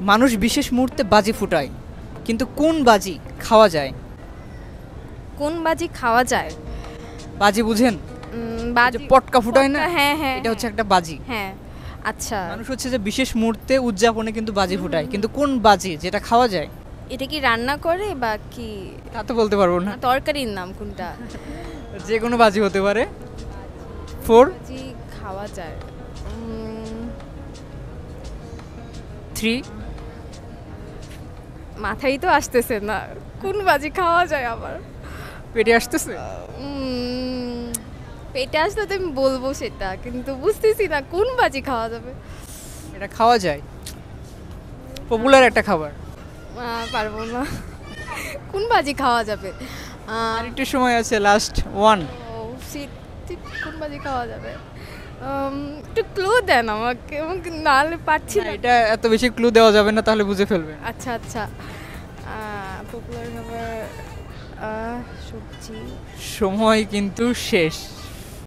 মানুষ বিশেষ মুহূর্তে বাজি ফুটায়, কিন্তু কোন বাজি খাওয়া যায়? কোন বাজি খাওয়া যায়? বাজি বুঝেন? বাজি পটকা ফুটায় না, হ্যাঁ হ্যাঁ, এটা হচ্ছে একটা বাজি। হ্যাঁ আচ্ছা। মানুষ হচ্ছে যে বিশেষ মুহূর্তে উদযাপনে কিন্তু বাজি ফুটায়, কিন্তু কোন বাজি যেটা খাওয়া যায়? এটা কি রান্না করে বা কি? তা তো বলতে পারবো না, তরকারির নাম কোনটা? যে কোনো বাজি হতে পারে। 4 বাজি খাওয়া যায়। 3 মাথায় তো আসতেছে না কোন বাজি খাওয়া যায় আবার। পেটে আসতেছে? পেটে আসলে তো আমি বলবো সেটা, কিন্তু বুঝতেছি না কোন বাজি খাওয়া যাবে। এটা খাওয়া যায়, পপুলার একটা খাবার। পারবো না কোন বাজি খাওয়া যাবে। আর একটু সময় আছে, লাস্ট 1। কোন বাজি খাওয়া যাবে? একটু ক্লু দেন আমাকে, আমাকে নাহলে পারছি না। এটা এত বেশি ক্লু দেওয়া যাবে না, তাহলে বুঝে ফেলবেন। আচ্ছা আচ্ছা, পপুলার খাবার, সবজি। সময় কিন্তু শেষ।